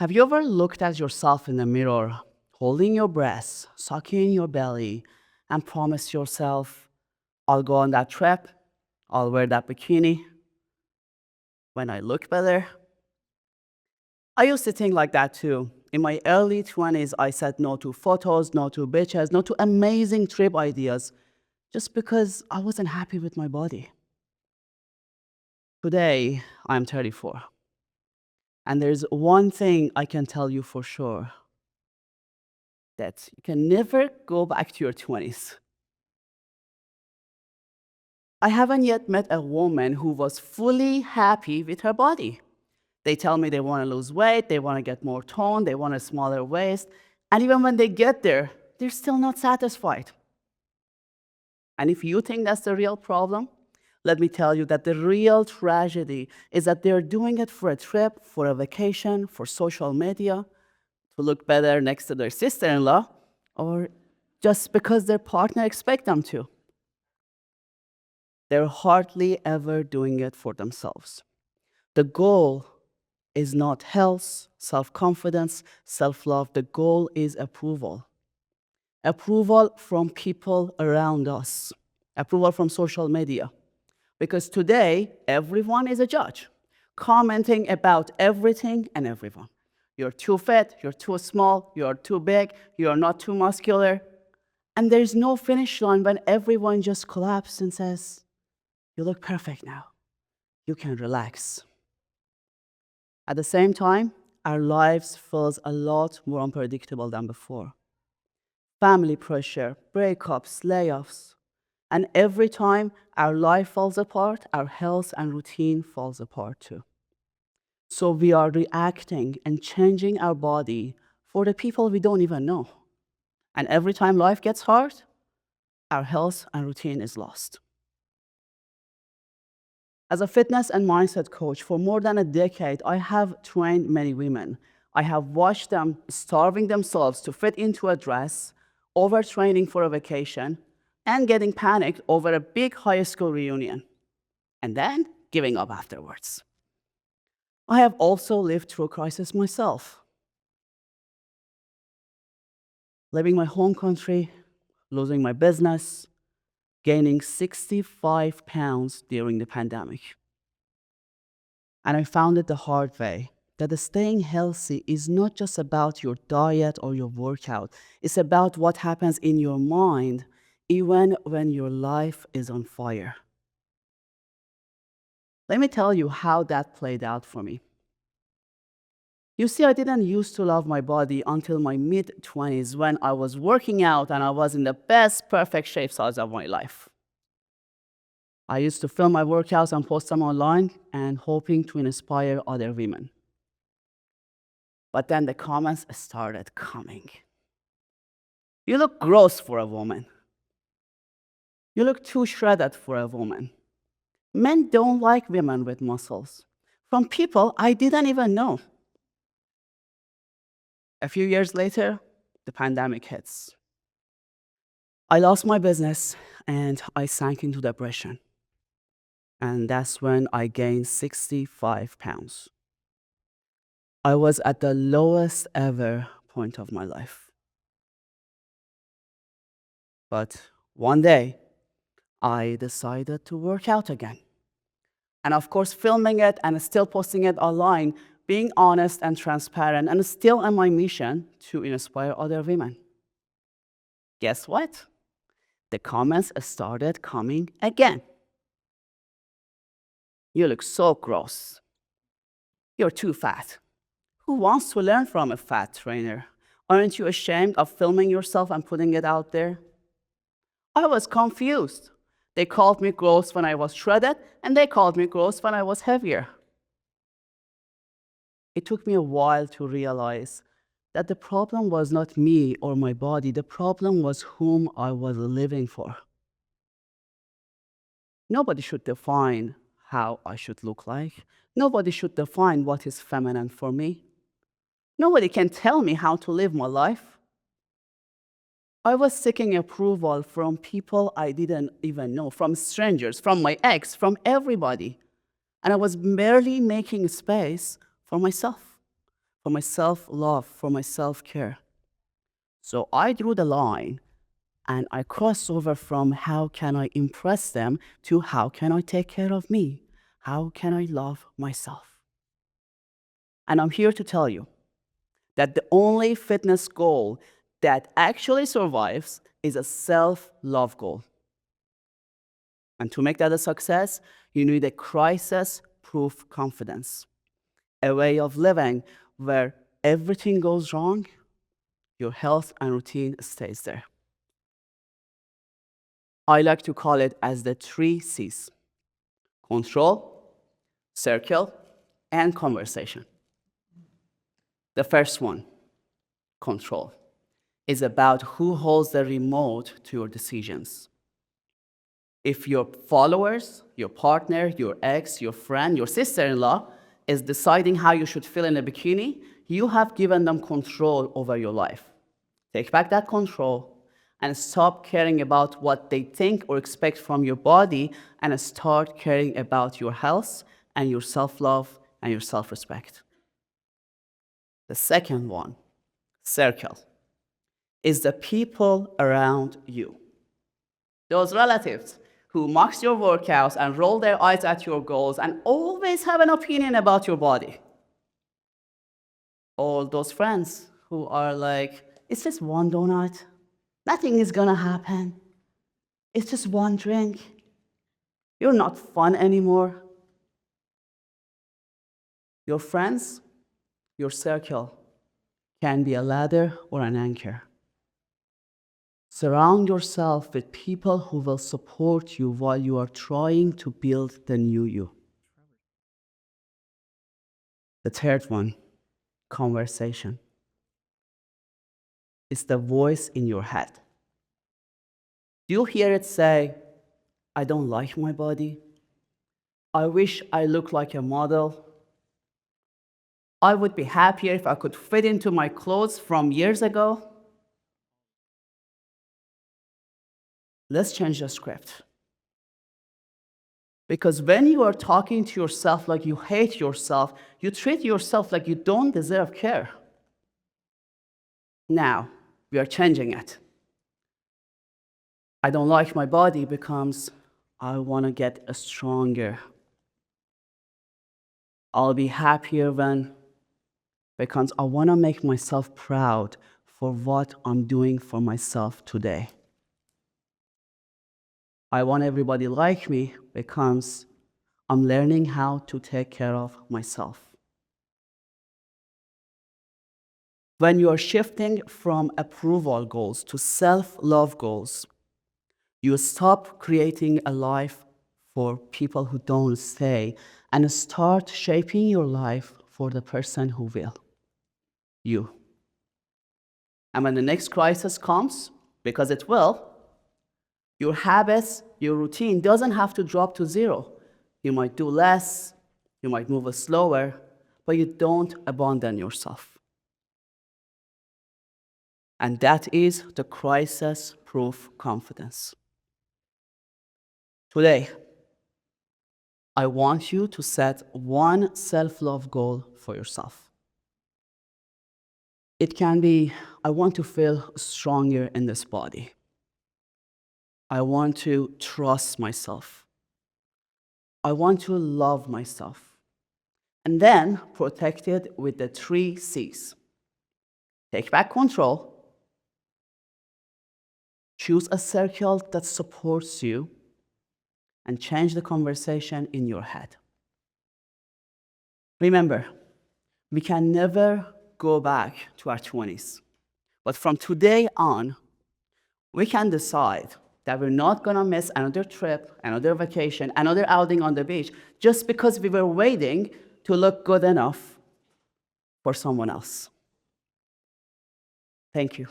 Have you ever looked at yourself in the mirror, holding your breath, sucking in your belly, and promised yourself, I'll go on that trip, I'll wear that bikini when I look better? I used to think like that too. In my early 20s, I said no to photos, no to beaches, no to amazing trip ideas, just because I wasn't happy with my body. Today, I'm 34, and there's one thing I can tell you for sure, that you can never go back to your 20s. I haven't yet met a woman who was fully happy with her body. They tell me they want to lose weight, they want to get more toned, they want a smaller waist, and even when they get there, they're still not satisfied. And if you think that's the real problem, let me tell you that the real tragedy is that they're doing it for a trip, for a vacation, for social media, to look better next to their sister-in-law, or just because their partner expects them to. They're hardly ever doing it for themselves. The goal is not health, self-confidence, self-love. The goal is approval. Approval from people around us. Approval from social media. Because today, everyone is a judge, commenting about everything and everyone. You're too fat, you're too small, you're too big, you're not too muscular. And there's no finish line when everyone just collapses and says, you look perfect now. You can relax. At the same time, our lives feels a lot more unpredictable than before. Family pressure, breakups, layoffs. And every time our life falls apart, our health and routine falls apart too. So we are reacting and changing our body for the people we don't even know. And every time life gets hard, our health and routine is lost. As a fitness and mindset coach for more than a decade, I have trained many women. I have watched them starving themselves to fit into a dress, overtraining for a vacation, and getting panicked over a big high school reunion, and then giving up afterwards. I have also lived through a crisis myself, leaving my home country, losing my business, gaining 65 pounds during the pandemic. And I found it the hard way that staying healthy is not just about your diet or your workout. It's about what happens in your mind, even when your life is on fire. Let me tell you how that played out for me. You see, I didn't used to love my body until my mid-20s when I was working out and I was in the best perfect shape size of my life. I used to film my workouts and post them online and hoping to inspire other women. But then the comments started coming. You look gross for a woman. You look too shredded for a woman. Men don't like women with muscles. From people I didn't even know. A few years later, the pandemic hits. I lost my business and I sank into depression. And that's when I gained 65 pounds. I was at the lowest ever point of my life. But one day, I decided to work out again. And of course, filming it and still posting it online, being honest and transparent, and still on my mission to inspire other women. Guess what? The comments started coming again. You look so gross. You're too fat. Who wants to learn from a fat trainer? Aren't you ashamed of filming yourself and putting it out there? I was confused. They called me gross when I was shredded, and they called me gross when I was heavier. It took me a while to realize that the problem was not me or my body. The problem was whom I was living for. Nobody should define how I should look like. Nobody should define what is feminine for me. Nobody can tell me how to live my life. I was seeking approval from people I didn't even know, from strangers, from my ex, from everybody. And I was barely making space for myself, for my self-love, for my self-care. So I drew the line and I crossed over from how can I impress them to how can I take care of me? How can I love myself? And I'm here to tell you that the only fitness goal that actually survives is a self-love goal. And to make that a success, you need a crisis-proof confidence, a way of living where everything goes wrong, your health and routine stays there. I like to call it as the 3 C's: control, circle, and conversation. The first one, control, is about who holds the remote to your decisions. If your followers, your partner, your ex, your friend, your sister-in-law is deciding how you should feel in a bikini, you have given them control over your life. Take back that control and stop caring about what they think or expect from your body and start caring about your health and your self-love and your self-respect. The second one, circle, is the people around you. Those relatives who mock your workouts and roll their eyes at your goals and always have an opinion about your body. All those friends who are like, it's just one donut. Nothing is gonna happen. It's just one drink. You're not fun anymore. Your friends, your circle, can be a ladder or an anchor. Surround yourself with people who will support you while you are trying to build the new you. The third one, conversation, is the voice in your head. Do you hear it say, I don't like my body? I wish I looked like a model. I would be happier if I could fit into my clothes from years ago. Let's change the script. Because when you are talking to yourself like you hate yourself, you treat yourself like you don't deserve care. Now, we are changing it. I don't like my body becomes, I want to get stronger. I'll be happier when, because I want to make myself proud for what I'm doing for myself today. I want everybody like me becomes I'm learning how to take care of myself. When you are shifting from approval goals to self-love goals, you stop creating a life for people who don't stay and start shaping your life for the person who will, you. And when the next crisis comes, because it will, your habits, your routine doesn't have to drop to zero. You might do less, you might move slower, but you don't abandon yourself. And that is the crisis-proof confidence. Today, I want you to set one self-love goal for yourself. It can be, I want to feel stronger in this body. I want to trust myself. I want to love myself. And then protect it with the 3 C's. Take back control. Choose a circle that supports you. And change the conversation in your head. Remember, we can never go back to our 20s. But from today on, we can decide that we're not going to miss another trip, another vacation, another outing on the beach, just because we were waiting to look good enough for someone else. Thank you.